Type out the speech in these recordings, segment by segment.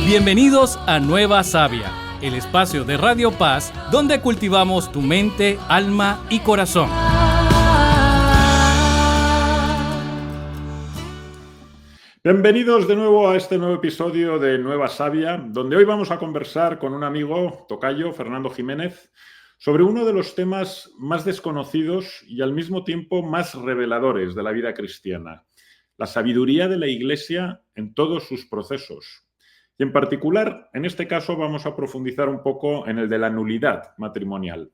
Bienvenidos a Nueva Sabia, el espacio de Radio Paz donde cultivamos tu mente, alma y corazón. Bienvenidos de nuevo a este nuevo episodio de Nueva Sabia, donde hoy vamos a conversar con un amigo, tocayo, Fernando Jiménez, sobre uno de los temas más desconocidos y al mismo tiempo más reveladores de la vida cristiana, la sabiduría de la Iglesia en todos sus procesos. Y en particular, en este caso, vamos a profundizar un poco en el de la nulidad matrimonial,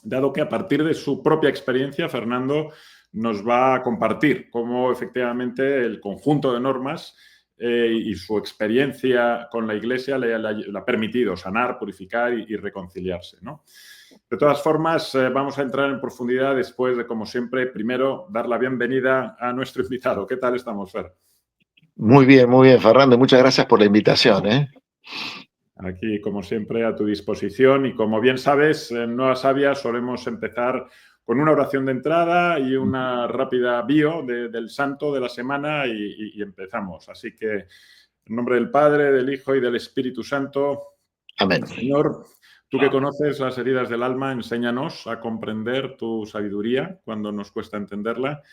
dado que a partir de su propia experiencia, Fernando nos va a compartir cómo efectivamente el conjunto de normas y su experiencia con la Iglesia le ha permitido sanar, purificar y reconciliarse, ¿no? De todas formas, vamos a entrar en profundidad después de, como siempre, primero dar la bienvenida a nuestro invitado. ¿Qué tal estamos, Fer? Muy bien, Fernando. Muchas gracias por la invitación, ¿eh? Aquí, como siempre, a tu disposición. Y como bien sabes, en Nueva Sabia solemos empezar con una oración de entrada y una rápida bio del santo de la semana y empezamos. Así que, en nombre del Padre, del Hijo y del Espíritu Santo. Amén. Señor, tú que conoces las heridas del alma, enséñanos a comprender tu sabiduría cuando nos cuesta entenderla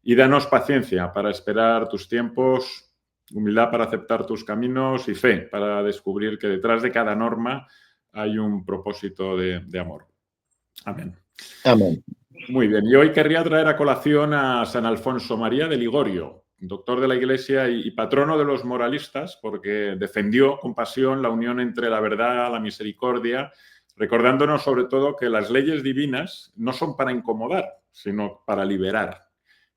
y danos paciencia para esperar tus tiempos, humildad para aceptar tus caminos y fe para descubrir que detrás de cada norma hay un propósito de amor. Amén. Amén. Muy bien. Y hoy querría traer a colación a San Alfonso María de Ligorio, doctor de la Iglesia y patrono de los moralistas, porque defendió con pasión la unión entre la verdad, la misericordia, recordándonos sobre todo que las leyes divinas no son para incomodar, sino para liberar.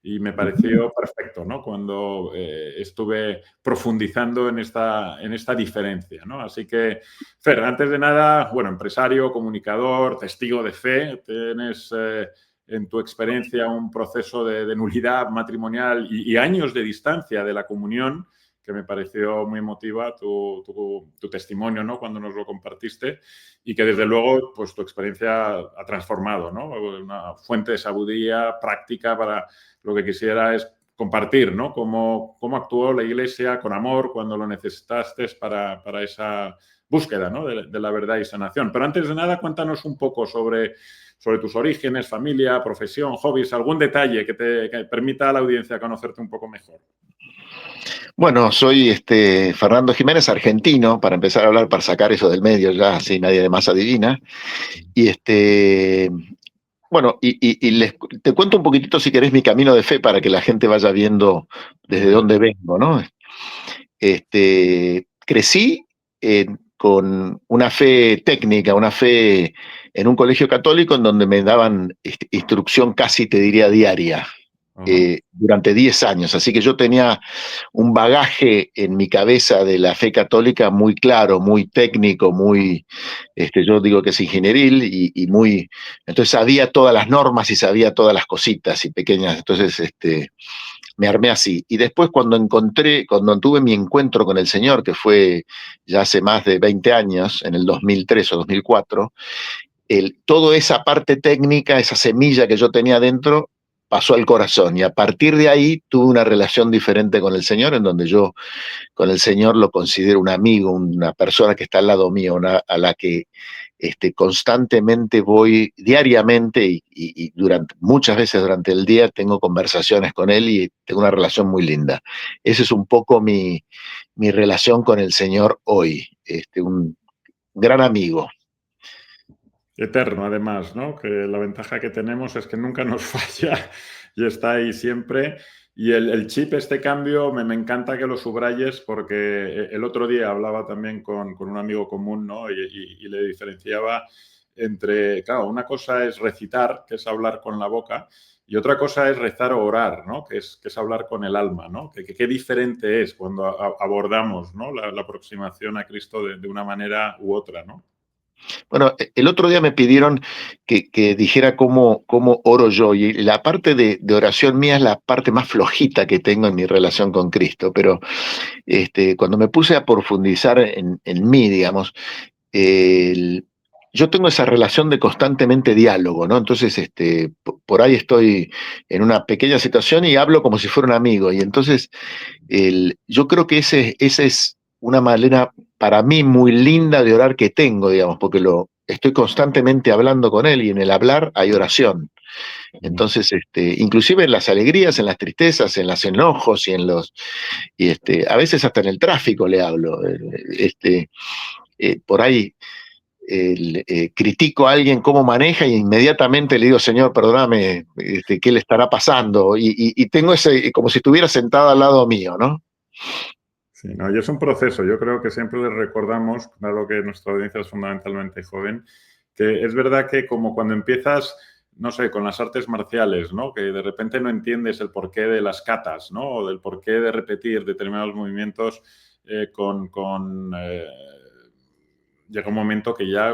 Y me pareció perfecto, ¿no? Cuando estuve profundizando en esta diferencia, ¿no? Así que, Fer, antes de nada, bueno, empresario, comunicador, testigo de fe, tienes en tu experiencia un proceso de nulidad matrimonial y años de distancia de la comunión, que me pareció muy emotiva tu testimonio, ¿no? Cuando nos lo compartiste y que desde luego pues tu experiencia ha transformado, ¿no? Una fuente de sabiduría práctica para lo que quisiera es compartir, ¿no? Cómo actuó la Iglesia con amor cuando lo necesitaste para esa búsqueda, ¿no? de la verdad y sanación. Pero antes de nada, cuéntanos un poco sobre tus orígenes, familia, profesión, hobbies, algún detalle que permita a la audiencia conocerte un poco mejor. Bueno, soy Fernando Jiménez, argentino, para empezar a hablar, para sacar eso del medio ya, así nadie de más adivina. Y bueno, te cuento un poquitito, si querés, mi camino de fe para que la gente vaya viendo desde dónde vengo, ¿no? Crecí con una fe técnica, una fe en un colegio católico en donde me daban instrucción casi, te diría, diaria. Durante 10 años, así que yo tenía un bagaje en mi cabeza de la fe católica muy claro, muy técnico, muy, yo digo que es ingenieril y muy, entonces sabía todas las normas y sabía todas las cositas y pequeñas, entonces me armé así. Y después cuando tuve mi encuentro con el Señor, que fue ya hace más de 20 años, en el 2003 o 2004, toda esa parte técnica, esa semilla que yo tenía dentro, pasó al corazón y a partir de ahí tuve una relación diferente con el Señor, en donde yo con el Señor lo considero un amigo, una persona que está al lado mío, a la que constantemente voy diariamente y muchas veces durante el día tengo conversaciones con él y tengo una relación muy linda. Esa es un poco mi relación con el Señor hoy, un gran amigo. Eterno, además, ¿no? Que la ventaja que tenemos es que nunca nos falla y está ahí siempre. Y el chip, este cambio, me encanta que lo subrayes porque el otro día hablaba también con un amigo común, ¿no? Y le diferenciaba entre, claro, una cosa es recitar, que es hablar con la boca, y otra cosa es rezar o orar, ¿no? Que es hablar con el alma, ¿no? Qué diferente es cuando abordamos, ¿no? la aproximación a Cristo de una manera u otra, ¿no? Bueno, el otro día me pidieron que dijera cómo oro yo, y la parte de oración mía es la parte más flojita que tengo en mi relación con Cristo, pero cuando me puse a profundizar en mí, digamos, yo tengo esa relación de constantemente diálogo, ¿no? Entonces, por ahí estoy en una pequeña situación y hablo como si fuera un amigo, y entonces yo creo que ese es una manera para mí muy linda de orar que tengo, digamos, porque estoy constantemente hablando con él y en el hablar hay oración. Entonces, inclusive en las alegrías, en las tristezas, en los enojos a veces hasta en el tráfico le hablo. Por ahí critico a alguien cómo maneja y inmediatamente le digo, Señor, perdóname, ¿qué le estará pasando? Y tengo como si estuviera sentado al lado mío, ¿no? Sí, no, y es un proceso. Yo creo que siempre les recordamos, dado que nuestra audiencia es fundamentalmente joven, que es verdad que como cuando empiezas, no sé, con las artes marciales, ¿no? Que de repente no entiendes el porqué de las katas, ¿no? O del porqué de repetir determinados movimientos llega un momento que ya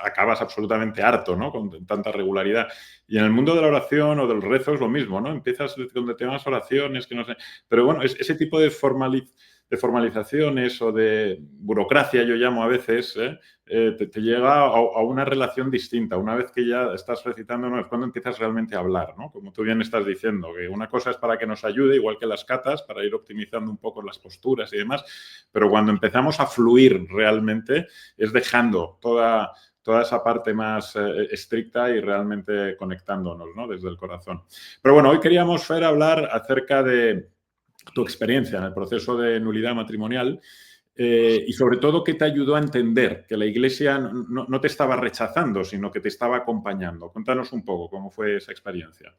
acabas absolutamente harto, ¿no? Con tanta regularidad. Y en el mundo de la oración o del rezo es lo mismo, ¿no? Empiezas con determinadas oraciones que no sé. Pero bueno, ese tipo de formalizaciones o de burocracia, yo llamo a veces, te llega a una relación distinta. Una vez que ya estás recitando, no es cuando empiezas realmente a hablar, ¿no? Como tú bien estás diciendo, que una cosa es para que nos ayude, igual que las catas, para ir optimizando un poco las posturas y demás, pero cuando empezamos a fluir realmente es dejando toda esa parte más estricta y realmente conectándonos, ¿no? Desde el corazón. Pero bueno, hoy queríamos, Fer, hablar acerca de tu experiencia en el proceso de nulidad matrimonial y sobre todo qué te ayudó a entender que la Iglesia no te estaba rechazando, sino que te estaba acompañando. Cuéntanos un poco cómo fue esa experiencia.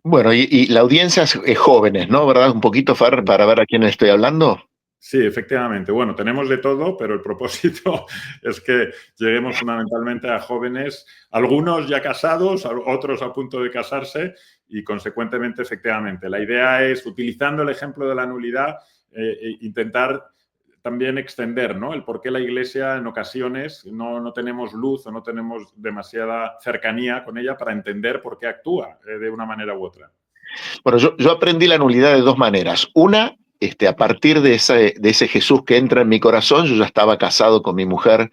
Bueno, y la audiencia es jóvenes, ¿no? ¿Verdad? Un poquito, Far, para ver a quién le estoy hablando. Sí, efectivamente. Bueno, tenemos de todo, pero el propósito es que lleguemos fundamentalmente a jóvenes, algunos ya casados, otros a punto de casarse y, consecuentemente, efectivamente, la idea es, utilizando el ejemplo de la nulidad, intentar también extender, ¿no? El por qué la Iglesia en ocasiones no tenemos luz o no tenemos demasiada cercanía con ella para entender por qué actúa de una manera u otra. Bueno, yo aprendí la nulidad de dos maneras. Una, a partir de ese Jesús que entra en mi corazón, yo ya estaba casado con mi mujer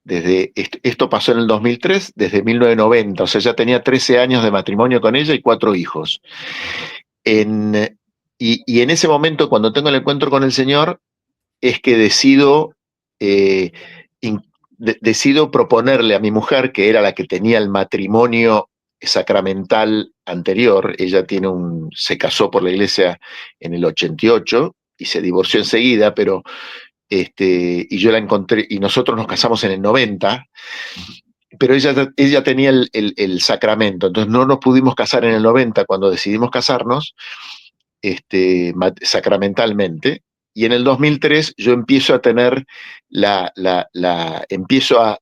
esto pasó en el 2003, desde 1990, o sea, ya tenía 13 años de matrimonio con ella y 4 hijos. Y en ese momento, cuando tengo el encuentro con el Señor, es que decido proponerle a mi mujer, que era la que tenía el matrimonio sacramental anterior. Ella se casó por la iglesia en el 88 y se divorció enseguida, pero y yo la encontré, y nosotros nos casamos en el 90, pero ella tenía el sacramento, entonces no nos pudimos casar en el 90 cuando decidimos casarnos sacramentalmente, y en el 2003 yo empiezo a tener empiezo a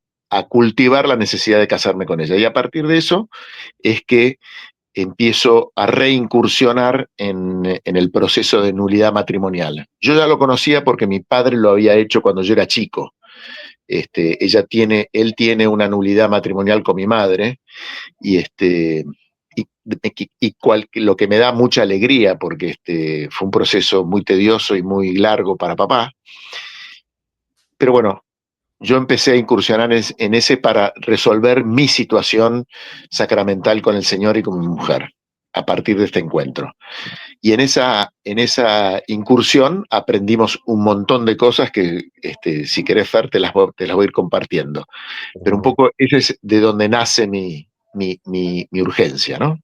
cultivar la necesidad de casarme con ella, y a partir de eso es que empiezo a reincursionar en el proceso de nulidad matrimonial. Yo ya lo conocía porque mi padre lo había hecho cuando yo era chico. Él tiene una nulidad matrimonial con mi madre y lo que me da mucha alegría porque fue un proceso muy tedioso y muy largo para papá. Pero bueno, yo empecé a incursionar en ese para resolver mi situación sacramental con el Señor y con mi mujer a partir de este encuentro. Y en esa incursión aprendimos un montón de cosas que, si querés, Fer, te las voy a ir compartiendo. Pero un poco ese es de donde nace mi urgencia, ¿no?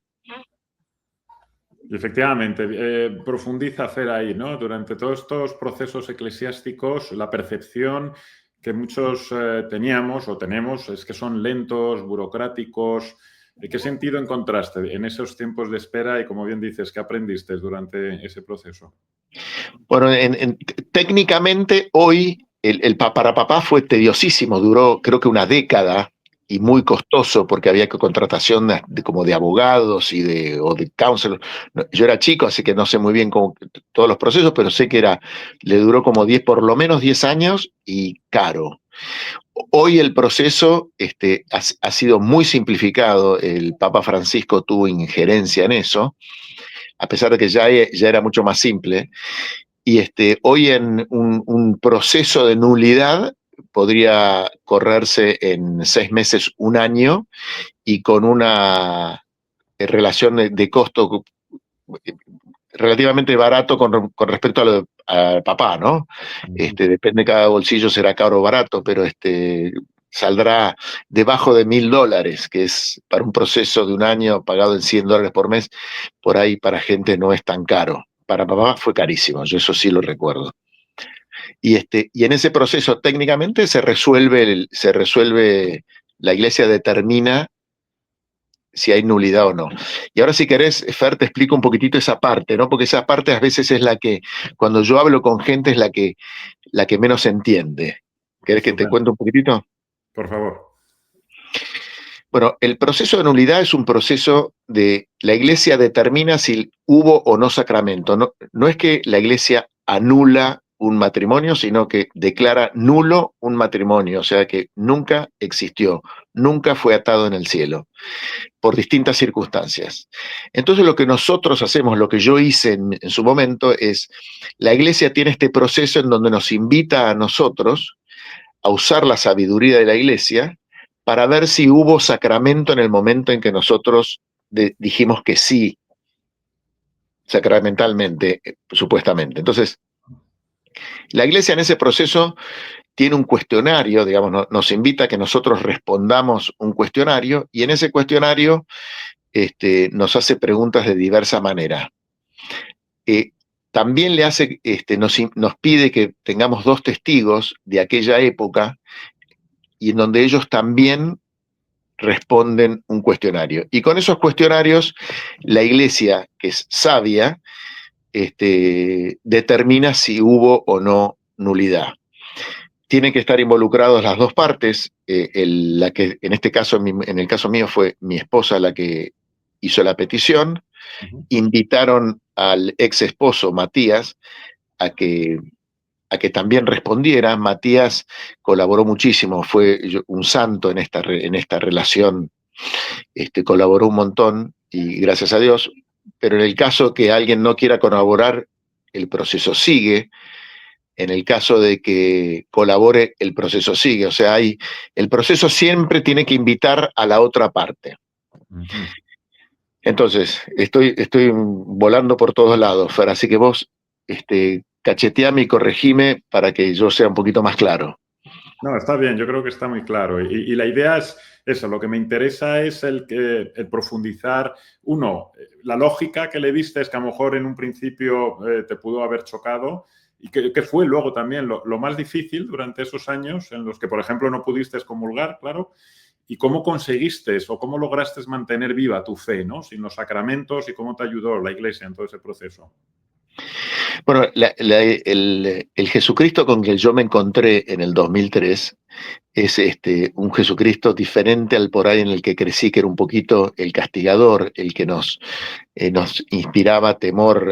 Y efectivamente, profundiza Fer ahí, ¿no? Durante todos estos procesos eclesiásticos, la percepción que muchos teníamos o tenemos es que son lentos, burocráticos. ¿Qué sentido encontraste en esos tiempos de espera y, como bien dices, qué aprendiste durante ese proceso? Bueno, técnicamente hoy para papá fue tediosísimo, duró creo que una década y muy costoso porque había contratación como de abogados o de counselor. Yo era chico, así que no sé muy bien todos los procesos, pero sé que le duró como por lo menos 10 años y caro. Hoy el proceso ha sido muy simplificado, el Papa Francisco tuvo injerencia en eso, a pesar de que ya era mucho más simple. Y hoy en un proceso de nulidad podría correrse en 6 meses, un año, y con una relación de costo relativamente barato con respecto al papá, ¿no? Depende de cada bolsillo, será caro o barato, pero saldrá debajo de $1000, que es para un proceso de un año pagado en $100 por mes, por ahí para gente no es tan caro. Para papá fue carísimo, yo eso sí lo recuerdo. Y en ese proceso técnicamente se resuelve, la iglesia determina si hay nulidad o no. Y ahora si querés, Fer, te explico un poquitito esa parte, ¿no? Porque esa parte a veces es la que, cuando yo hablo con gente, es la que menos entiende. ¿Querés que te cuente un poquitito? Por favor. Bueno, el proceso de nulidad es un proceso de la iglesia determina si hubo o no sacramento. No es que la iglesia anula un matrimonio, sino que declara nulo un matrimonio, o sea que nunca existió, nunca fue atado en el cielo, por distintas circunstancias. Entonces lo que nosotros hacemos, lo que yo hice en su momento, es la iglesia tiene este proceso en donde nos invita a nosotros a usar la sabiduría de la iglesia para ver si hubo sacramento en el momento en que nosotros dijimos que sí, sacramentalmente, supuestamente. Entonces, la iglesia en ese proceso tiene un cuestionario, digamos, nos invita a que nosotros respondamos un cuestionario, y en ese cuestionario nos hace preguntas de diversa manera. También nos pide que tengamos 2 testigos de aquella época, y en donde ellos también responden un cuestionario. Y con esos cuestionarios, la iglesia, que es sabia, determina si hubo o no nulidad. Tienen que estar involucrados las 2 partes. La que, en este caso, en el caso mío, fue mi esposa la que hizo la petición. Invitaron al ex esposo Matías a que también respondiera. Matías colaboró muchísimo, fue un santo en esta relación, colaboró un montón y gracias a Dios, pero en el caso que alguien no quiera colaborar, el proceso sigue. En el caso de que colabore, el proceso sigue. O sea, el proceso siempre tiene que invitar a la otra parte. Entonces, estoy volando por todos lados, Fer, así que vos cacheteame y corregime para que yo sea un poquito más claro. No, está bien, yo creo que está muy claro. Y la idea es eso, lo que me interesa es el profundizar, la lógica que le diste es que a lo mejor en un principio te pudo haber chocado, y que fue luego también lo más difícil durante esos años en los que, por ejemplo, no pudiste excomulgar, claro, y cómo conseguiste o cómo lograste mantener viva tu fe, ¿no? Sin los sacramentos, y cómo te ayudó la Iglesia en todo ese proceso. Bueno, el Jesucristo con que yo me encontré en el 2003 es un Jesucristo diferente al por ahí en el que crecí, que era un poquito el castigador, el que nos inspiraba temor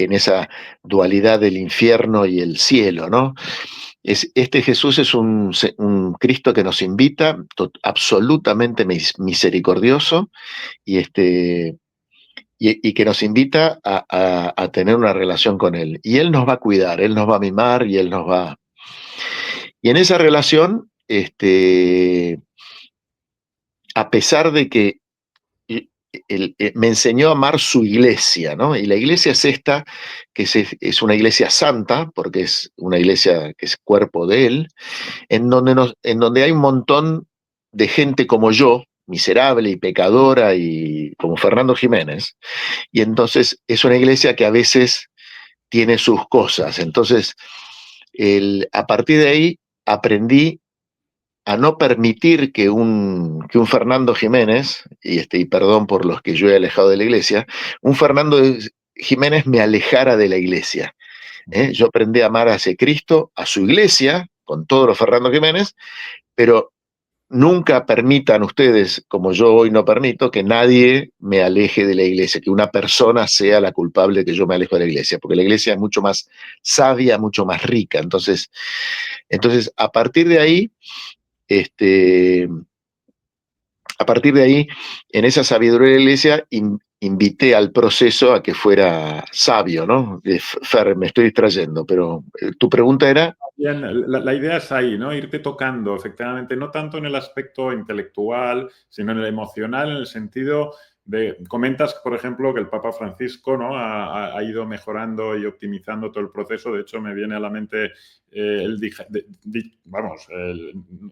en esa dualidad del infierno y el cielo, ¿no? Este Jesús es un Cristo que nos invita, absolutamente misericordioso, y que nos invita a tener una relación con Él. Y Él nos va a cuidar, Él nos va a mimar y Él nos va... Y en esa relación, a pesar de que me enseñó a amar su iglesia, ¿no? Y la iglesia es esta, que es una iglesia santa, porque es una iglesia que es cuerpo de Él, en donde hay un montón de gente como yo, miserable y pecadora, y como Fernando Jiménez, y entonces es una iglesia que a veces tiene sus cosas. Entonces, a partir de ahí aprendí a no permitir que un Fernando Jiménez, y perdón por los que yo he alejado de la iglesia, un Fernando Jiménez me alejara de la iglesia. Yo aprendí a amar a ese Cristo, a su iglesia, con todos los Fernando Jiménez, pero nunca permitan ustedes, como yo hoy no permito, que nadie me aleje de la iglesia, que una persona sea la culpable de que yo me alejo de la iglesia, porque la iglesia es mucho más sabia, mucho más rica. Entonces a partir de ahí, en esa sabiduría de la iglesia, invité al proceso a que fuera sabio, ¿no? Fer, me estoy distrayendo, pero tu pregunta era... Bien, la idea es ahí, ¿no? Irte tocando, efectivamente, no tanto en el aspecto intelectual, sino en el emocional, en el sentido Comentas, por ejemplo, que el Papa Francisco, ¿no?, ha ido mejorando y optimizando todo el proceso. De hecho, me viene a la mente,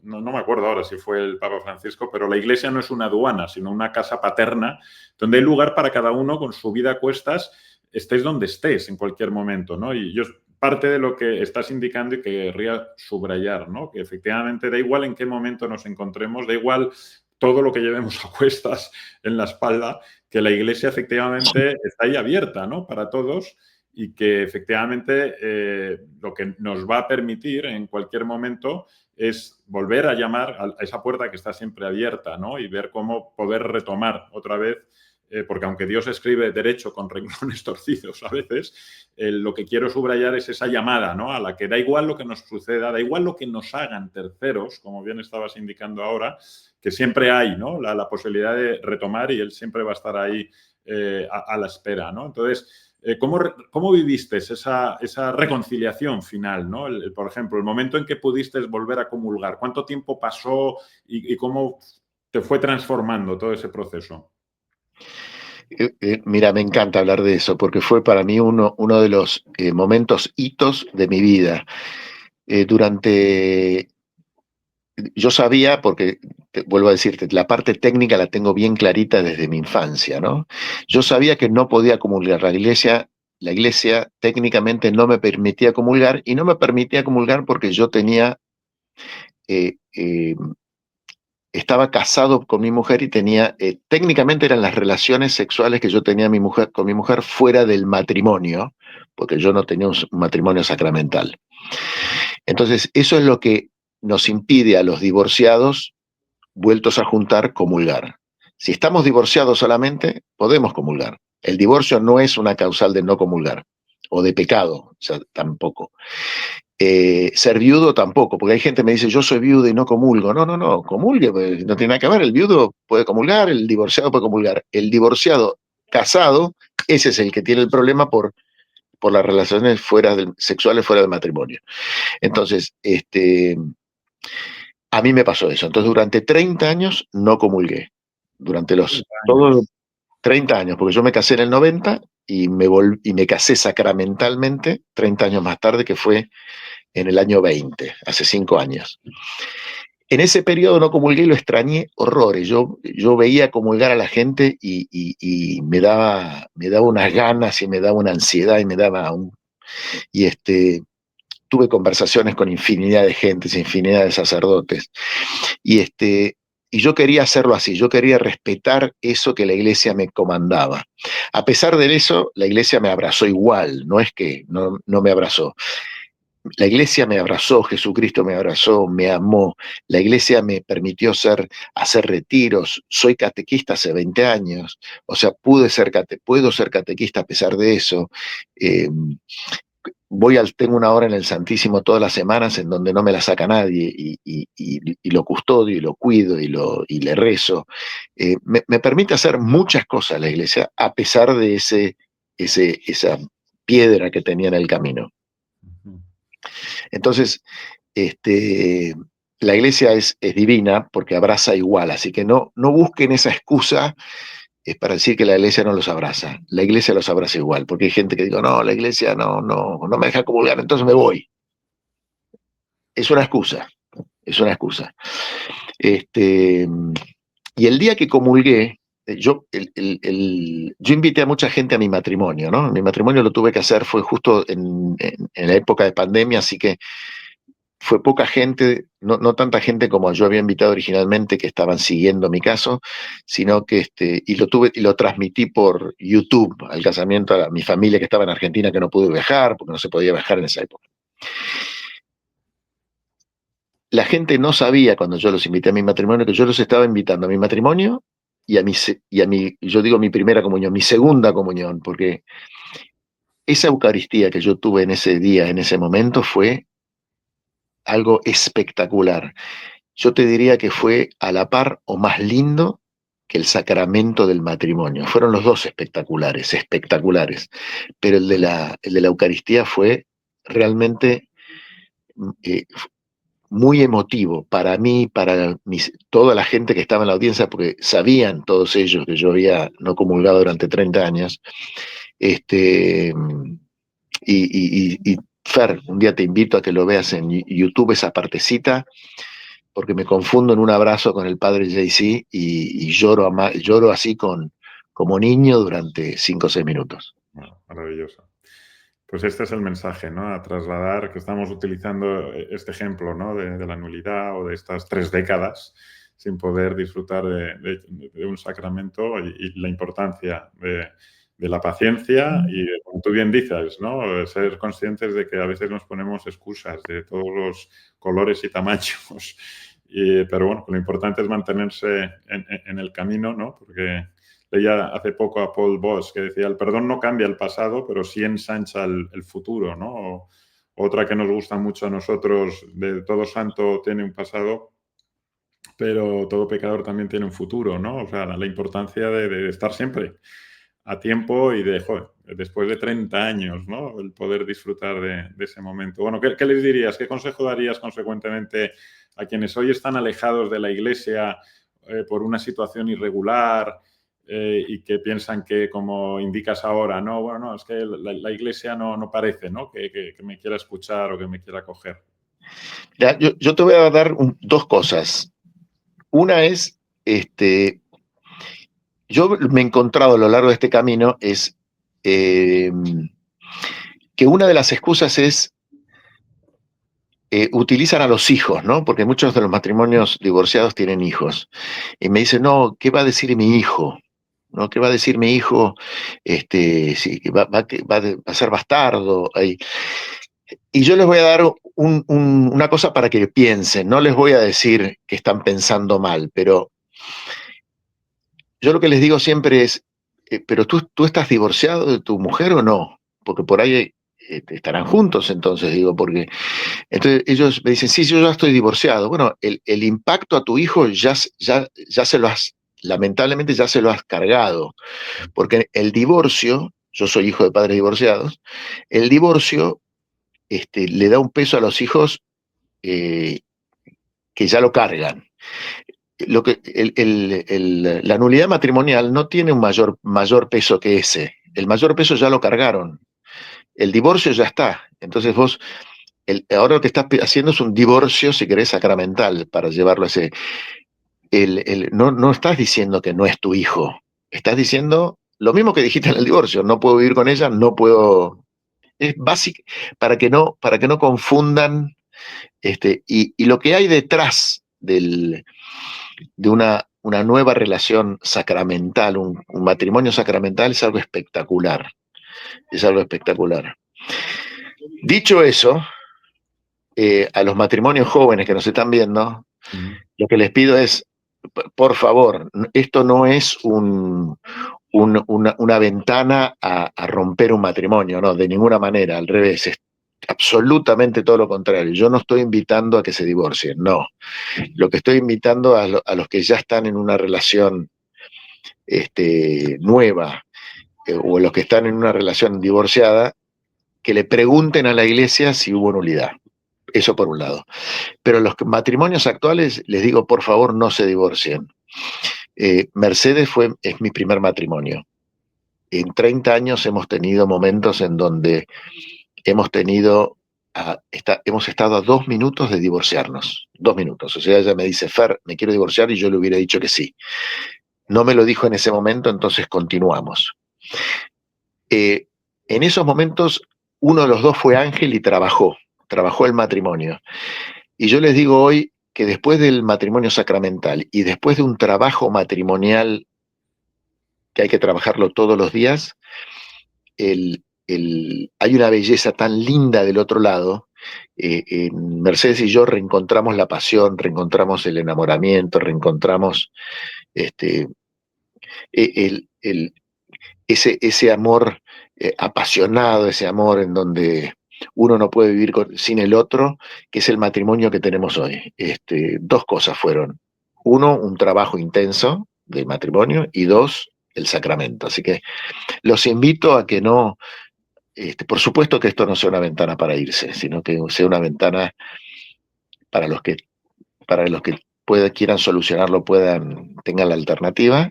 no me acuerdo ahora si fue el Papa Francisco, pero la Iglesia no es una aduana, sino una casa paterna, donde hay lugar para cada uno con su vida a cuestas, estés donde estés en cualquier momento, ¿no? Y parte de lo que estás indicando y que querría subrayar, ¿no?, que efectivamente da igual en qué momento nos encontremos, da igual todo lo que llevemos a cuestas en la espalda, que la Iglesia efectivamente está ahí abierta, ¿no?, para todos, y que efectivamente lo que nos va a permitir en cualquier momento es volver a llamar a esa puerta que está siempre abierta, ¿no?, y ver cómo poder retomar otra vez, porque aunque Dios escribe derecho con renglones torcidos a veces, lo que quiero subrayar es esa llamada, ¿no?, a la que da igual lo que nos suceda, da igual lo que nos hagan terceros, como bien estabas indicando ahora, que siempre hay, ¿no?, la posibilidad de retomar, y Él siempre va a estar ahí a la espera, ¿no? Entonces, ¿cómo viviste esa reconciliación final, ¿no? Por ejemplo, el momento en que pudiste volver a comulgar, ¿cuánto tiempo pasó y cómo te fue transformando todo ese proceso? Mira, me encanta hablar de eso, porque fue para mí uno de los momentos hitos de mi vida. Yo sabía, porque vuelvo a decirte, la parte técnica la tengo bien clarita desde mi infancia, ¿no? Yo sabía que no podía comulgar. La iglesia técnicamente no me permitía comulgar, y no me permitía comulgar porque yo eh, eh, estaba casado con mi mujer y técnicamente eran las relaciones sexuales que yo tenía con mi mujer fuera del matrimonio, porque yo no tenía un matrimonio sacramental. Entonces, eso es lo que nos impide a los divorciados vueltos a juntar comulgar. Si estamos divorciados solamente, podemos comulgar. El divorcio no es una causal de no comulgar, o de pecado, o sea, tampoco. Ser viudo tampoco, porque hay gente que me dice, yo soy viudo y no comulgo. No, comulgue, pues, no tiene nada que ver. El viudo puede comulgar, el divorciado puede comulgar. El divorciado casado, ese es el que tiene el problema por las relaciones sexuales fuera del matrimonio. Entonces, a mí me pasó eso. Entonces, durante 30 años no comulgué. Durante todos 30 años, porque yo me casé en el 90 y me casé sacramentalmente 30 años más tarde, que fue en el año 20, hace 5 años. En ese periodo no comulgué y lo extrañé horrores. Yo veía comulgar a la gente y me daba unas ganas y me daba una ansiedad y tuve conversaciones con infinidad de gentes, infinidad de sacerdotes, y yo quería hacerlo así, yo quería respetar eso que la iglesia me comandaba. A pesar de eso, la iglesia me abrazó igual, no es que no me abrazó. La iglesia me abrazó, Jesucristo me abrazó, me amó. La iglesia me permitió hacer retiros. Soy catequista hace 20 años, o sea, puedo ser catequista a pesar de eso. Tengo una hora en el Santísimo todas las semanas en donde no me la saca nadie, y lo custodio y lo cuido y le rezo. Me permite hacer muchas cosas la iglesia a pesar de esa piedra que tenía en el camino. Entonces, la iglesia es divina porque abraza igual, así que no busquen esa excusa para decir que la iglesia no los abraza. La iglesia los abraza igual, porque hay gente que dice, no, la iglesia no me deja comulgar, entonces me voy. Es una excusa, es una excusa. Y el día que comulgué, yo invité a mucha gente a mi matrimonio, ¿no? Mi matrimonio lo tuve que hacer, fue justo en la época de pandemia, así que fue poca gente, no tanta gente como yo había invitado originalmente, que estaban siguiendo mi caso, sino que y lo transmití por YouTube al casamiento a mi familia que estaba en Argentina, que no pudo viajar, porque no se podía viajar en esa época. La gente no sabía, cuando yo los invité a mi matrimonio, que yo los estaba invitando a mi matrimonio y a yo digo mi primera comunión, mi segunda comunión, porque esa Eucaristía que yo tuve en ese día, en ese momento, fue algo espectacular. Yo te diría que fue a la par o más lindo que el sacramento del matrimonio. Fueron los dos espectaculares, pero el de la Eucaristía fue realmente muy emotivo para mí, para toda la gente que estaba en la audiencia, porque sabían todos ellos que yo había no comulgado durante 30 años. Y Fer, un día te invito a que lo veas en YouTube, esa partecita, porque me confundo en un abrazo con el padre Jay-Z y lloro así como niño durante 5 o 6 minutos. Bueno, maravilloso. Pues este es el mensaje, ¿no? A trasladar, que estamos utilizando este ejemplo, ¿no? De la nulidad o de estas 3 décadas sin poder disfrutar de un sacramento y la importancia de la paciencia y, como tú bien dices, ¿no? Ser conscientes de que a veces nos ponemos excusas de todos los colores y tamaños. Pero bueno, lo importante es mantenerse en el camino, ¿no? Porque leía hace poco a Paul Boss que decía, el perdón no cambia el pasado, pero sí ensancha el futuro, ¿no? Otra que nos gusta mucho a nosotros, de todo santo tiene un pasado, pero todo pecador también tiene un futuro, ¿no? O sea, la importancia de estar siempre a tiempo y joder, después de 30 años, ¿no? El poder disfrutar de ese momento. Bueno, ¿qué les dirías? ¿Qué consejo darías consecuentemente a quienes hoy están alejados de la Iglesia por una situación irregular y que piensan que, como indicas ahora, no, bueno, no, es que la Iglesia no parece, ¿no? Que me quiera escuchar o que me quiera acoger? Ya, yo te voy a dar 2 cosas. Una es, yo me he encontrado a lo largo de este camino es que una de las excusas es utilizan a los hijos, ¿no? Porque muchos de los matrimonios divorciados tienen hijos. Y me dicen, no, ¿qué va a decir mi hijo? ¿No? ¿Qué va a decir mi hijo? Sí, que va a ser bastardo. Y yo les voy a dar una cosa para que piensen. No les voy a decir que están pensando mal, pero yo lo que les digo siempre es, ¿pero tú estás divorciado de tu mujer o no? Porque por ahí estarán juntos, entonces digo, porque entonces ellos me dicen, sí, yo ya estoy divorciado. Bueno, el impacto a tu hijo ya se lo has, lamentablemente ya se lo has cargado, porque el divorcio, yo soy hijo de padres divorciados, el divorcio le da un peso a los hijos que ya lo cargan. La nulidad matrimonial no tiene un mayor peso que ese. El mayor peso ya lo cargaron. El divorcio ya está. Entonces vos, ahora lo que estás haciendo es un divorcio, si querés, sacramental, para llevarlo a ese. No estás diciendo que no es tu hijo. Estás diciendo lo mismo que dijiste en el divorcio. No puedo vivir con ella, no puedo. Es básico para que no confundan. Y lo que hay detrás de una nueva relación sacramental, un matrimonio sacramental, es algo espectacular. Es algo espectacular. Dicho eso, a los matrimonios jóvenes que nos están viendo, lo que les pido es, por favor, esto no es una ventana a romper un matrimonio, no, de ninguna manera, al revés, es absolutamente todo lo contrario. Yo no estoy invitando a que se divorcien, no. Lo que estoy invitando a los que ya están en una relación nueva, o los que están en una relación divorciada, que le pregunten a la iglesia si hubo nulidad. Eso por un lado. Pero los matrimonios actuales, les digo, por favor, no se divorcien. Mercedes es mi primer matrimonio. En 30 años hemos tenido momentos en donde hemos estado a 2 minutos de divorciarnos. 2 minutos. O sea, ella me dice, Fer, me quiero divorciar, y yo le hubiera dicho que sí. No me lo dijo en ese momento, entonces continuamos. En esos momentos, uno de los dos fue ángel y trabajó el matrimonio. Y yo les digo hoy que después del matrimonio sacramental y después de un trabajo matrimonial que hay que trabajarlo todos los días, hay una belleza tan linda del otro lado. Mercedes y yo reencontramos la pasión, reencontramos el enamoramiento, reencontramos ese amor apasionado, ese amor en donde uno no puede vivir sin el otro, que es el matrimonio que tenemos hoy. 2 cosas fueron. 1, un trabajo intenso de matrimonio, y 2, el sacramento. Así que los invito a que no, por supuesto que esto no sea una ventana para irse, sino que sea una ventana para los que quieran solucionarlo tengan la alternativa,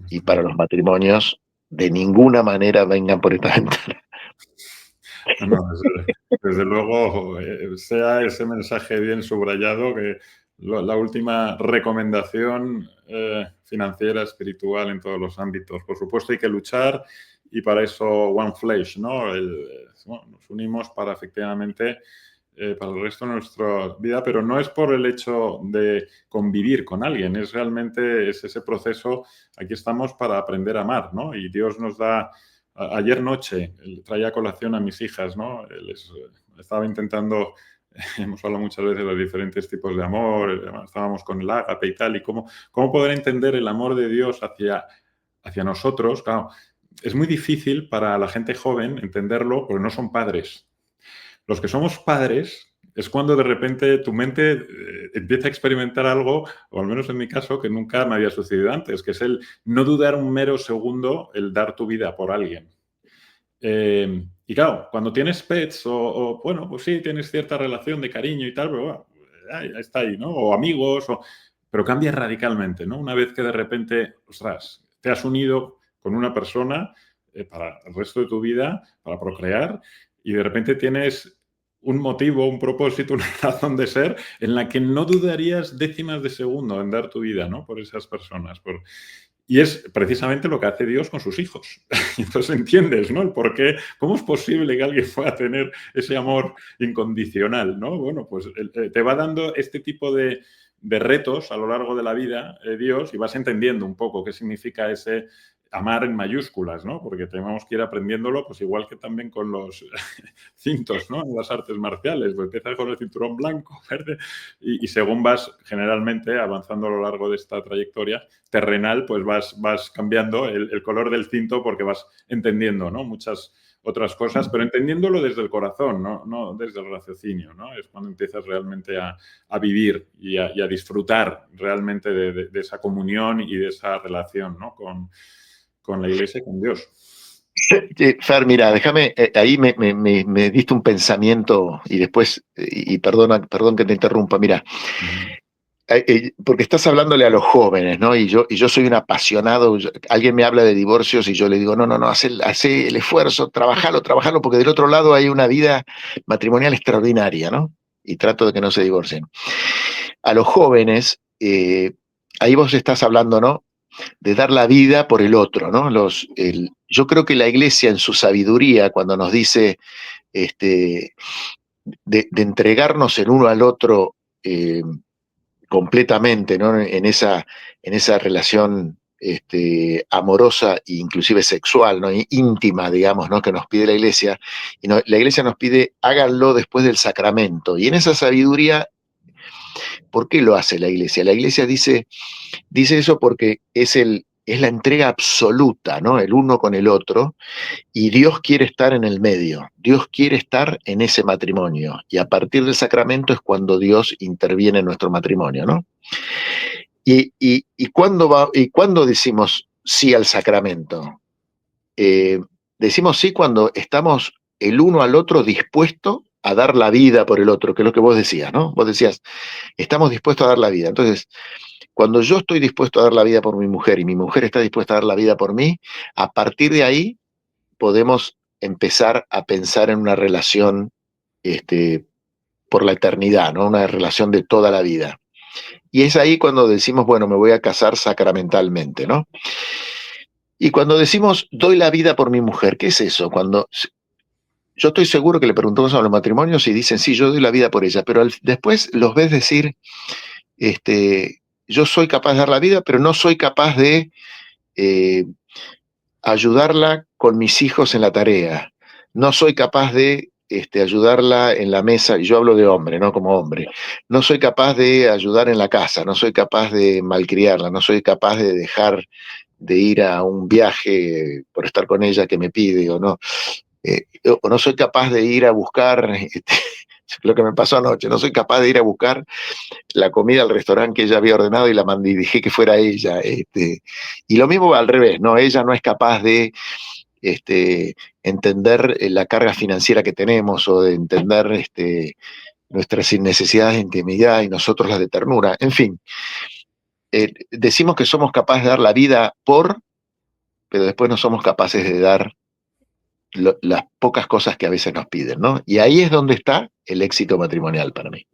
y para los matrimonios de ninguna manera vengan por esta ventana. No, desde luego, sea ese mensaje bien subrayado, que la última recomendación financiera, espiritual, en todos los ámbitos. Por supuesto hay que luchar, y para eso One Flesh, ¿no? Bueno, nos unimos para efectivamente para el resto de nuestra vida, pero no es por el hecho de convivir con alguien, es realmente ese proceso. Aquí estamos para aprender a amar, ¿no? Y Dios nos da. Ayer noche traía a colación a mis hijas, ¿no? Estaba intentando, hemos hablado muchas veces de los diferentes tipos de amor, estábamos con el ágape y tal, y cómo poder entender el amor de Dios hacia nosotros. Claro, es muy difícil para la gente joven entenderlo porque no son padres. Los que somos padres es cuando de repente tu mente empieza a experimentar algo, o al menos en mi caso, que nunca me había sucedido antes, que es el no dudar un mero segundo el dar tu vida por alguien. Y claro, cuando tienes pets bueno, pues sí, tienes cierta relación de cariño y tal, pero bueno, está ahí, ¿no? O amigos, pero cambia radicalmente, ¿no? Una vez que de repente, ostras, te has unido con una persona para el resto de tu vida, para procrear, y de repente tienes un motivo, un propósito, una razón de ser en la que no dudarías décimas de segundo en dar tu vida, ¿no? Por esas personas. Y es precisamente lo que hace Dios con sus hijos. Y entonces entiendes, ¿no? El por qué, cómo es posible que alguien pueda tener ese amor incondicional, ¿no? Bueno, pues te va dando este tipo de retos a lo largo de la vida, Dios, y vas entendiendo un poco qué significa ese amar en mayúsculas, ¿no? Porque tenemos que ir aprendiéndolo, pues igual que también con los cintos, ¿no? En las artes marciales, pues empiezas con el cinturón blanco, verde, y según vas generalmente avanzando a lo largo de esta trayectoria terrenal, pues vas cambiando el color del cinto porque vas entendiendo, ¿no? Muchas otras cosas, pero entendiéndolo desde el corazón, no desde el raciocinio, ¿no? Es cuando empiezas realmente a vivir y a disfrutar realmente de esa comunión y de esa relación, ¿no? Con la Iglesia y con Dios. Fer, mira, déjame, ahí me diste un pensamiento, y después, y perdón que te interrumpa, mira, porque estás hablándole a los jóvenes, ¿no? Y yo soy un apasionado. Alguien me habla de divorcios y yo le digo, no, hace el esfuerzo, trabajalo, porque del otro lado hay una vida matrimonial extraordinaria, ¿no? Y trato de que no se divorcien. A los jóvenes, ahí vos estás hablando, ¿no? De dar la vida por el otro, ¿no? Yo creo que la Iglesia, en su sabiduría, cuando nos dice de entregarnos el uno al otro completamente, ¿no? En esa relación amorosa e inclusive sexual, ¿no? Íntima, digamos, ¿no? Que nos pide la Iglesia, y la Iglesia nos pide, háganlo después del sacramento. Y en esa sabiduría, ¿por qué lo hace la Iglesia? La Iglesia dice eso porque es la entrega absoluta, ¿no? El uno con el otro, y Dios quiere estar en el medio, Dios quiere estar en ese matrimonio, y a partir del sacramento es cuando Dios interviene en nuestro matrimonio, ¿no? ¿Y cuándo decimos sí al sacramento? Decimos sí cuando estamos el uno al otro dispuesto a dar la vida por el otro, que es lo que vos decías, ¿no? Vos decías, estamos dispuestos a dar la vida. Entonces, cuando yo estoy dispuesto a dar la vida por mi mujer y mi mujer está dispuesta a dar la vida por mí, a partir de ahí podemos empezar a pensar en una relación por la eternidad, ¿no? Una relación de toda la vida. Y es ahí cuando decimos, bueno, me voy a casar sacramentalmente, ¿no? Y cuando decimos, doy la vida por mi mujer, ¿qué es eso? Cuando yo estoy seguro que le preguntamos a los matrimonios y dicen, sí, yo doy la vida por ella, pero después los ves decir, yo soy capaz de dar la vida, pero no soy capaz de ayudarla con mis hijos en la tarea. No soy capaz de ayudarla en la mesa, y yo hablo de hombre, ¿no? Como hombre. No soy capaz de ayudar en la casa, no soy capaz de malcriarla, no soy capaz de dejar de ir a un viaje por estar con ella que me pide, o no soy capaz de ir a buscar, lo que me pasó anoche, no soy capaz de ir a buscar la comida al restaurante que ella había ordenado y la mandé y dije que fuera ella. Y lo mismo va al revés, ¿no? Ella no es capaz de entender la carga financiera que tenemos, o de entender nuestras necesidades de intimidad y nosotros las de ternura. En fin, decimos que somos capaces de dar la vida pero después no somos capaces de dar las pocas cosas que a veces nos piden, ¿no? Y ahí es donde está el éxito matrimonial para mí.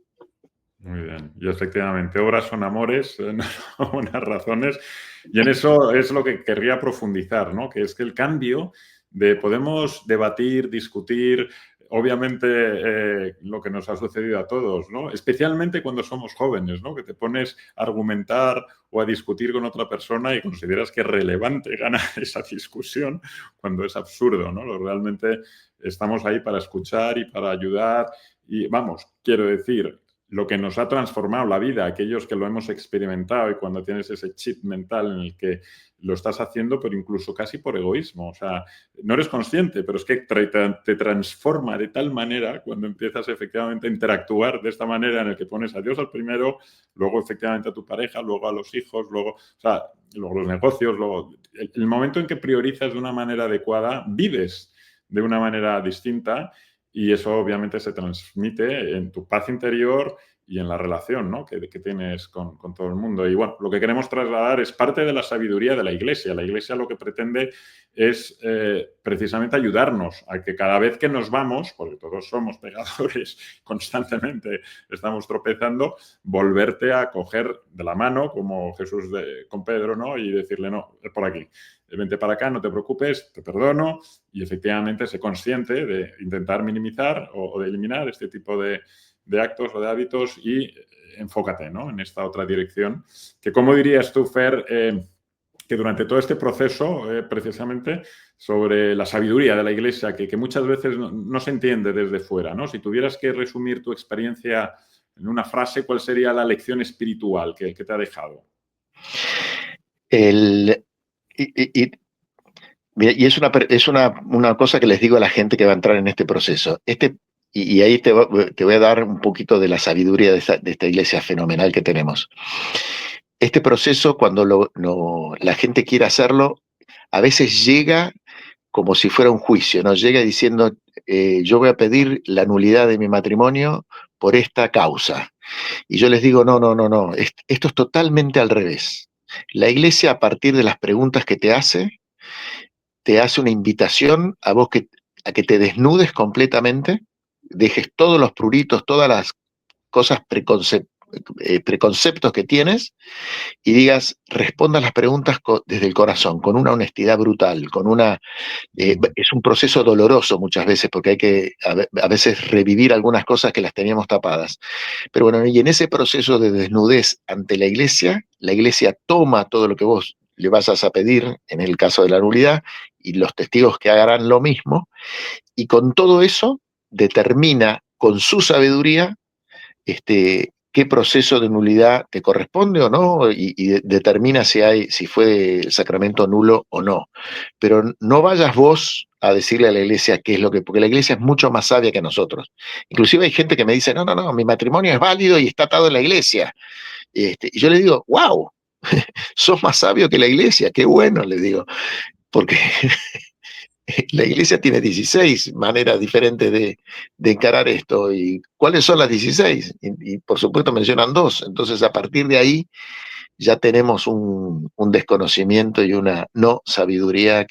Muy bien. Y efectivamente, obras son amores, no son buenas razones. Y en eso es lo que querría profundizar, ¿no? Que es que el cambio podemos debatir, discutir, obviamente lo que nos ha sucedido a todos, ¿no? Especialmente cuando somos jóvenes, ¿no? Que te pones a argumentar o a discutir con otra persona y consideras que es relevante ganar esa discusión cuando es absurdo, ¿no? Realmente estamos ahí para escuchar y para ayudar. Y vamos, quiero decir, lo que nos ha transformado la vida, aquellos que lo hemos experimentado y cuando tienes ese chip mental en el que lo estás haciendo, pero incluso casi por egoísmo. O sea, no eres consciente, pero es que te transforma de tal manera cuando empiezas efectivamente a interactuar de esta manera en el que pones a Dios al primero, luego efectivamente a tu pareja, luego a los hijos, luego los negocios, luego el momento en que priorizas de una manera adecuada, vives de una manera distinta. Y eso obviamente se transmite en tu paz interior y en la relación, ¿no? que tienes con todo el mundo. Y bueno, lo que queremos trasladar es parte de la sabiduría de la Iglesia. La Iglesia lo que pretende es precisamente ayudarnos a que cada vez que nos vamos, porque todos somos pecadores, constantemente estamos tropezando, volverte a coger de la mano, como Jesús con Pedro, ¿no? Y decirle, no, es por aquí. Vente para acá, no te preocupes, te perdono, y efectivamente sé consciente de intentar minimizar o de eliminar este tipo de actos o de hábitos y enfócate, ¿no? En esta otra dirección. Que, ¿cómo dirías tú, Fer, que durante todo este proceso, precisamente, sobre la sabiduría de la Iglesia, que muchas veces no se entiende desde fuera, ¿no? Si tuvieras que resumir tu experiencia en una frase, ¿cuál sería la lección espiritual que te ha dejado? Mira, y es una cosa que les digo a la gente que va a entrar en este proceso. Y ahí te voy a dar un poquito de la sabiduría de esta iglesia fenomenal que tenemos. Este proceso, cuando la gente quiere hacerlo, a veces llega como si fuera un juicio, ¿no? Llega diciendo, yo voy a pedir la nulidad de mi matrimonio por esta causa. Y yo les digo, no, no, no, no, esto es totalmente al revés. La iglesia, a partir de las preguntas que te hace una invitación a vos a que te desnudes completamente, dejes todos los pruritos, todas las cosas preconceptos que tienes y digas, respondas las preguntas desde el corazón, con una honestidad brutal, es un proceso doloroso muchas veces porque hay que a veces revivir algunas cosas que las teníamos tapadas. Pero bueno, y en ese proceso de desnudez ante la iglesia toma todo lo que vos le vayas a pedir, en el caso de la nulidad, y los testigos que hagan lo mismo, y con todo eso determina con su sabiduría qué proceso de nulidad te corresponde o no, y determina si fue el sacramento nulo o no. Pero no vayas vos a decirle a la iglesia qué es lo que, porque la iglesia es mucho más sabia que nosotros. Inclusive hay gente que me dice, no, no, no, mi matrimonio es válido y está atado en la iglesia. Y yo le digo, wow, sos más sabio que la iglesia, qué bueno, le digo, porque la iglesia tiene 16 maneras diferentes de encarar esto. ¿Y cuáles son las 16? Y por supuesto mencionan dos. Entonces, a partir de ahí, ya tenemos un desconocimiento y una no sabiduría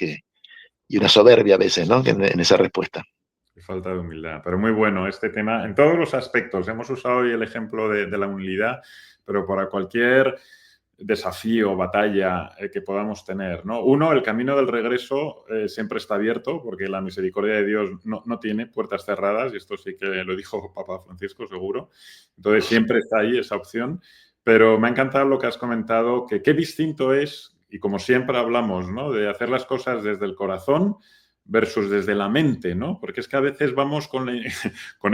y una soberbia a veces, ¿no? En esa respuesta. Falta de humildad, pero muy bueno este tema en todos los aspectos. Hemos usado hoy el ejemplo de la humildad, pero para cualquier desafío, batalla que podamos tener, ¿no? Uno, el camino del regreso siempre está abierto porque la misericordia de Dios no tiene puertas cerradas, y esto sí que lo dijo Papa Francisco, seguro. Entonces siempre está ahí esa opción, pero me ha encantado lo que has comentado, que qué distinto es, y como siempre hablamos, ¿no? De hacer las cosas desde el corazón versus desde la mente, ¿no? Porque es que a veces vamos con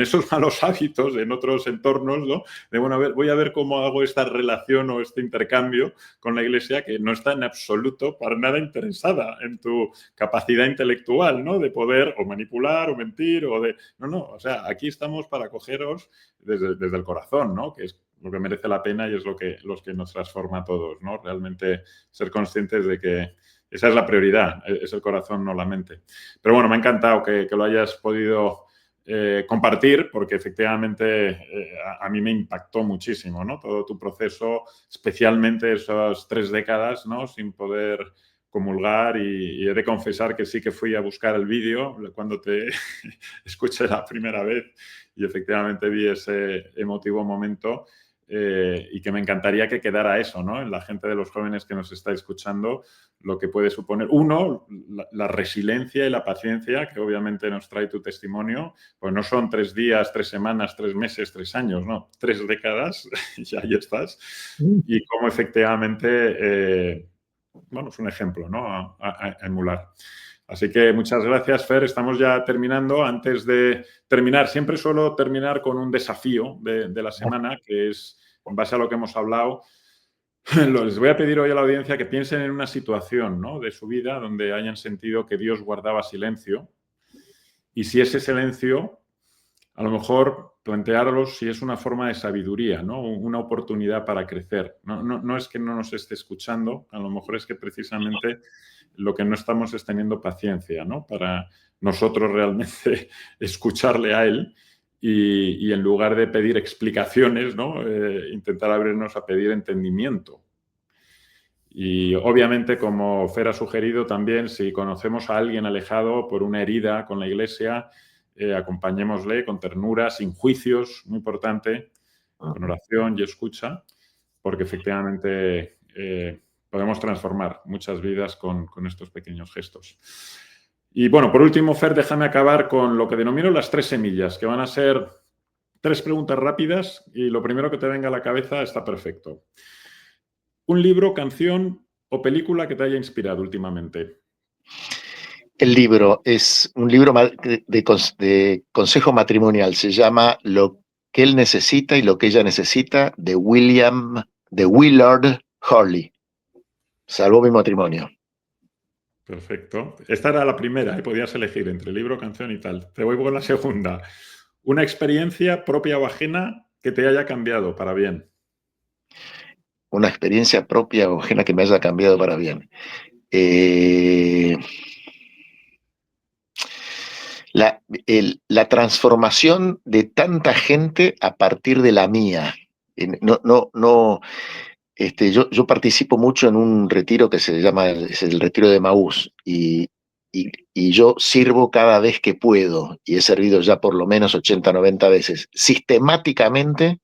esos malos hábitos en otros entornos, ¿no? De, bueno, voy a ver cómo hago esta relación o este intercambio con la Iglesia, que no está en absoluto para nada interesada en tu capacidad intelectual, ¿no? De poder o manipular o mentir o de... No, o sea, aquí estamos para cogeros desde el corazón, ¿no? Que es lo que merece la pena y es lo que nos transforma a todos, ¿no? Realmente ser conscientes de que esa es la prioridad, es el corazón, no la mente. Pero bueno, me ha encantado que lo hayas podido compartir, porque efectivamente a mí me impactó muchísimo, ¿no? Todo tu proceso, especialmente esas 3 décadas, ¿no? Sin poder comulgar, y he de confesar que sí que fui a buscar el vídeo cuando te escuché la primera vez y efectivamente vi ese emotivo momento, y que me encantaría que quedara eso, ¿no? En la gente de los jóvenes que nos está escuchando, lo que puede suponer, uno, la resiliencia y la paciencia que obviamente nos trae tu testimonio, pues no son 3 días, 3 semanas, 3 meses, 3 años, no, 3 décadas y ahí estás, y cómo efectivamente, bueno, es un ejemplo, ¿no? A emular. Así que muchas gracias, Fer. Estamos ya terminando. Antes de terminar, siempre suelo terminar con un desafío de la semana, que es, en base a lo que hemos hablado, les voy a pedir hoy a la audiencia que piensen en una situación, ¿no? De su vida donde hayan sentido que Dios guardaba silencio. Y si ese silencio, a lo mejor plantearlos si es una forma de sabiduría, ¿no? Una oportunidad para crecer. No es que no nos esté escuchando, a lo mejor es que precisamente lo que no estamos es teniendo paciencia, ¿no? Para nosotros realmente escucharle a él y en lugar de pedir explicaciones, ¿no? Intentar abrirnos a pedir entendimiento. Y obviamente, como Fer ha sugerido también, si conocemos a alguien alejado por una herida con la Iglesia, acompañémosle con ternura, sin juicios, muy importante, con oración y escucha, porque efectivamente podemos transformar muchas vidas con estos pequeños gestos. Y bueno, por último, Fer, déjame acabar con lo que denomino las 3 semillas, que van a ser 3 preguntas rápidas y lo primero que te venga a la cabeza está perfecto. Un libro, canción o película que te haya inspirado últimamente. El libro es un libro de consejo matrimonial. Se llama Lo que él necesita y lo que ella necesita, de Willard Hurley. Salvó mi matrimonio. Perfecto. Esta era la primera, podías elegir entre libro, canción y tal. Te voy con la segunda. Una experiencia propia o ajena que te haya cambiado para bien. Una experiencia propia o ajena que me haya cambiado para bien. La transformación de tanta gente a partir de la mía. Yo participo mucho en un retiro que se llama el retiro de Emaús y yo sirvo cada vez que puedo y he servido ya por lo menos 80, 90 veces. Sistemáticamente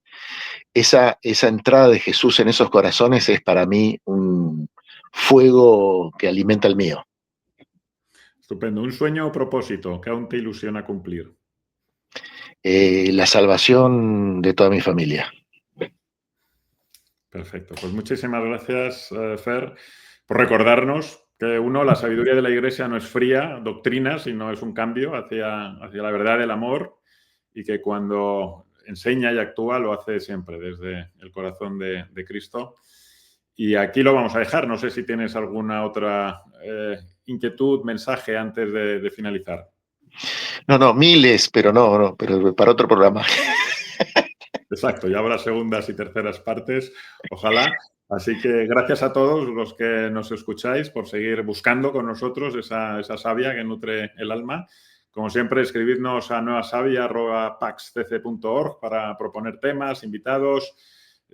esa entrada de Jesús en esos corazones es para mí un fuego que alimenta el mío. Estupendo. ¿Un sueño o propósito que aún te ilusiona cumplir? La salvación de toda mi familia. Perfecto. Pues muchísimas gracias, Fer, por recordarnos que la sabiduría de la Iglesia no es fría doctrina, sino es un cambio hacia la verdad del amor y que cuando enseña y actúa lo hace siempre desde el corazón de Cristo. Y aquí lo vamos a dejar. No sé si tienes alguna otra inquietud, mensaje antes de finalizar. No, miles, pero pero para otro programa. Exacto, ya habrá segundas y terceras partes, ojalá. Así que gracias a todos los que nos escucháis por seguir buscando con nosotros esa savia que nutre el alma. Como siempre, escribidnos a nuevasavia@paxcc.org para proponer temas, invitados,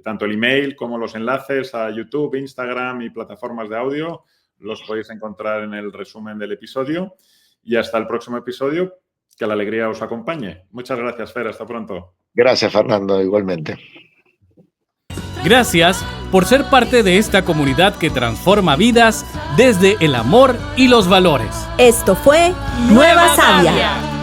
tanto el email como los enlaces a YouTube, Instagram y plataformas de audio. Los podéis encontrar en el resumen del episodio. Y hasta el próximo episodio, que la alegría os acompañe. Muchas gracias, Fer. Hasta pronto. Gracias, Fernando, igualmente. Gracias por ser parte de esta comunidad que transforma vidas desde el amor y los valores. Esto fue Nueva Savia.